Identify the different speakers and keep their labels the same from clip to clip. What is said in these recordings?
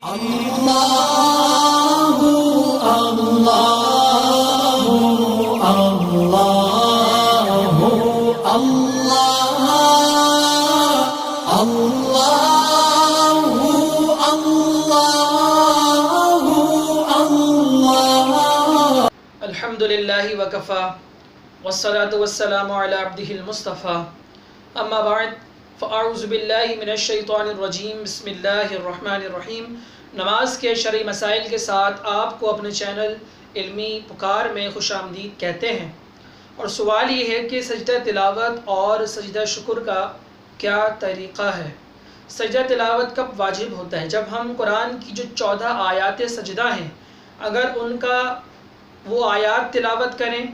Speaker 1: اللہ اللہ اللہ اللہ اللہ
Speaker 2: الحمدللہ وکفا والصلاة والسلام علی عبدہ المصطفیٰ اما بعد فاعوذ باللہ من الشیطان الرجیم بسم اللہ الرحمن الرحیم۔ نماز کے شرعی مسائل کے ساتھ آپ کو اپنے چینل علمی پکار میں خوش آمدید کہتے ہیں، اور سوال یہ ہے کہ سجدہ تلاوت اور سجدہ شکر کا کیا طریقہ ہے؟ سجدہ تلاوت کب واجب ہوتا ہے؟ جب ہم قرآن کی جو 14 آیات سجدہ ہیں اگر ان کا وہ آیات تلاوت کریں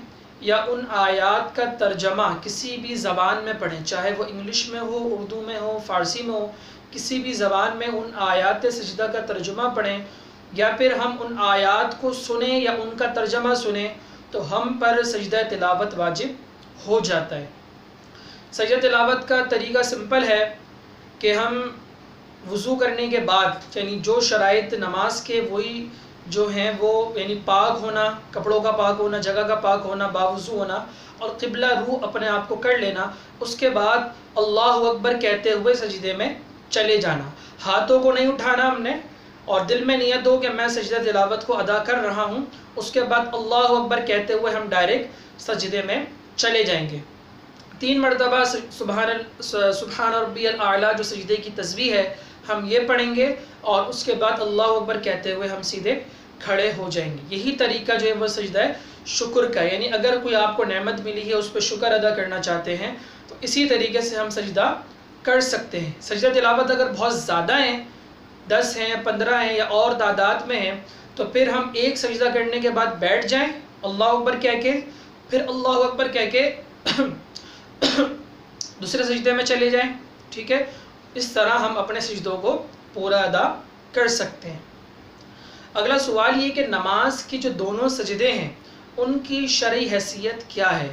Speaker 2: یا ان آیات کا ترجمہ کسی بھی زبان میں پڑھیں، چاہے وہ انگلش میں ہو، اردو میں ہو، فارسی میں ہو، کسی بھی زبان میں ان آیات سجدہ کا ترجمہ پڑھیں، یا پھر ہم ان آیات کو سنیں یا ان کا ترجمہ سنیں، تو ہم پر سجدہ تلاوت واجب ہو جاتا ہے۔ سجدہ تلاوت کا طریقہ سمپل ہے کہ ہم وضو کرنے کے بعد، یعنی جو شرائط نماز کے وہی جو ہیں وہ یعنی پاک ہونا، کپڑوں کا پاک ہونا، جگہ کا پاک ہونا، باوضو ہونا اور قبلہ روح اپنے آپ کو کر لینا، اس کے بعد اللہ اکبر کہتے ہوئے سجدے میں چلے جانا۔ ہاتھوں کو نہیں اٹھانا ہم نے، اور دل میں نیت ہو کہ میں سجدہ تلاوت کو ادا کر رہا ہوں، اس کے بعد اللہ اکبر کہتے ہوئے ہم ڈائریکٹ سجدے میں چلے جائیں گے۔ 3 مرتبہ سبحان ربی الاعلیٰ جو سجدے کی تسبیح ہے ہم یہ پڑھیں گے، اور اس کے بعد اللہ اکبر کہتے ہوئے ہم سیدھے کھڑے ہو جائیں گے۔ یہی طریقہ جو ہے وہ سجدہ شکر کا، یعنی اگر کوئی آپ کو نعمت ملی ہے اس پہ شکر ادا کرنا چاہتے ہیں تو اسی طریقے سے ہم سجدہ کر سکتے ہیں۔ سجدہ تلاوت اگر بہت زیادہ ہیں، 10 ہیں، 15 ہیں یا اور تعداد میں ہیں، تو پھر ہم ایک سجدہ کرنے کے بعد بیٹھ جائیں اللہ اکبر کہہ کے، پھر اللہ اکبر کہہ کے دوسرے سجدے میں چلے جائیں، ٹھیک ہے؟ اس طرح ہم اپنے سجدوں کو پورا ادا کر سکتے ہیں۔ اگلا سوال یہ کہ نماز کی جو دونوں سجدے ہیں ان کی شرعی حیثیت کیا ہے؟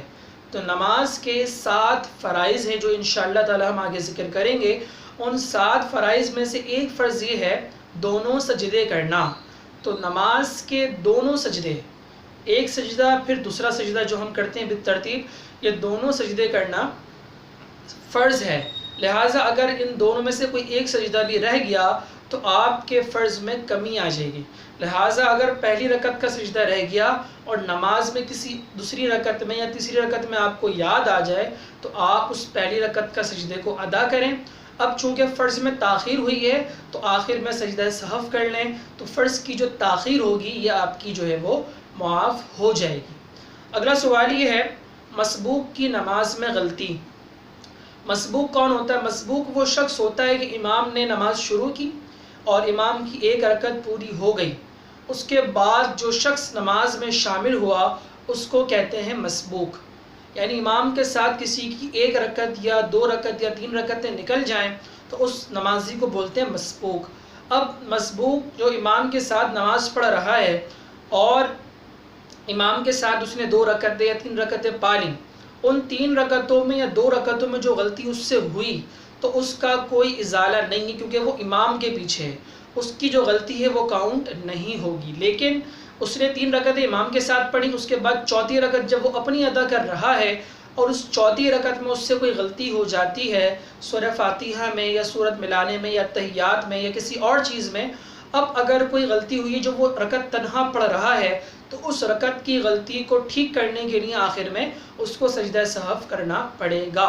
Speaker 2: تو نماز کے 7 فرائض ہیں جو انشاءاللہ تعالی ہم آگے ذکر کریں گے۔ ان 7 فرائض میں سے ایک فرض یہ ہے دونوں سجدے کرنا۔ تو نماز کے دونوں سجدے، ایک سجدہ پھر دوسرا سجدہ جو ہم کرتے ہیں بالترتیب، یہ دونوں سجدے کرنا فرض ہے۔ لہٰذا اگر ان دونوں میں سے کوئی ایک سجدہ بھی رہ گیا تو آپ کے فرض میں کمی آ جائے گی۔ لہٰذا اگر پہلی رکعت کا سجدہ رہ گیا اور نماز میں کسی دوسری رکعت میں یا تیسری رکعت میں آپ کو یاد آ جائے تو آپ اس پہلی رکعت کا سجدے کو ادا کریں۔ اب چونکہ فرض میں تاخیر ہوئی ہے تو آخر میں سجدہ سہو کر لیں، تو فرض کی جو تاخیر ہوگی یہ آپ کی جو ہے وہ معاف ہو جائے گی۔ اگلا سوال یہ ہے مسبوق کی نماز میں غلطی۔ مسبوق کون ہوتا ہے؟ مسبوق وہ شخص ہوتا ہے کہ امام نے نماز شروع کی اور امام کی ایک رکعت پوری ہو گئی، اس کے بعد جو شخص نماز میں شامل ہوا اس کو کہتے ہیں مسبوق۔ یعنی امام کے ساتھ کسی کی ایک رکعت یا 2 رکعت یا 3 رکعتیں نکل جائیں تو اس نمازی کو بولتے ہیں مسبوق۔ اب مسبوق جو امام کے ساتھ نماز پڑھ رہا ہے اور امام کے ساتھ اس نے 2 رکعتیں یا 3 رکعتیں پا لیں، ان 3 رکعتوں میں یا 2 رکعتوں میں جو غلطی اس سے ہوئی تو اس کا کوئی ازالہ نہیں ہے، کیونکہ وہ امام کے پیچھے ہے، اس کی جو غلطی ہے وہ کاؤنٹ نہیں ہوگی۔ لیکن اس نے 3 رکعتیں امام کے ساتھ پڑھی، اس کے بعد چوتھی رکعت جب وہ اپنی ادا کر رہا ہے اور اس چوتھی رکعت میں اس سے کوئی غلطی ہو جاتی ہے سورہ فاتحہ میں یا سورت ملانے میں یا تحیات میں یا کسی اور چیز میں، اب اگر کوئی غلطی ہوئی جو وہ رکعت تنہا پڑھ رہا ہے تو اس رکعت کی غلطی کو ٹھیک کرنے کے لیے آخر میں اس کو سجدہ سہو کرنا پڑے گا۔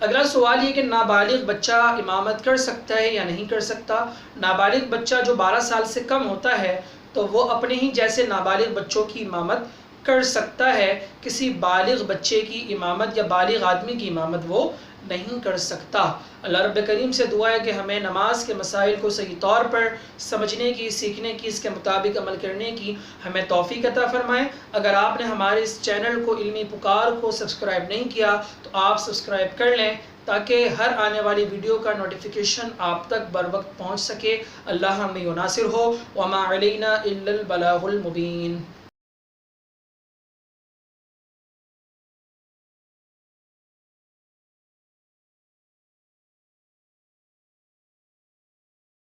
Speaker 2: اگلا سوال یہ کہ نابالغ بچہ امامت کر سکتا ہے یا نہیں کر سکتا؟ نابالغ بچہ جو 12 سال سے کم ہوتا ہے تو وہ اپنے ہی جیسے نابالغ بچوں کی امامت کر سکتا ہے، کسی بالغ بچے کی امامت یا بالغ آدمی کی امامت وہ نہیں کر سکتا۔ اللہ رب کریم سے دعا ہے کہ ہمیں نماز کے مسائل کو صحیح طور پر سمجھنے کی، سیکھنے کی، اس کے مطابق عمل کرنے کی ہمیں توفیق عطا فرمائے۔ اگر آپ نے ہمارے اس چینل کو علمی پکار کو سبسکرائب نہیں کیا تو آپ سبسکرائب کر لیں تاکہ ہر آنے والی ویڈیو کا نوٹیفیکیشن آپ تک بر وقت پہنچ سکے۔ اللہ ہمیں ناصر ہو۔ وما علینا الا البلاغ المبین۔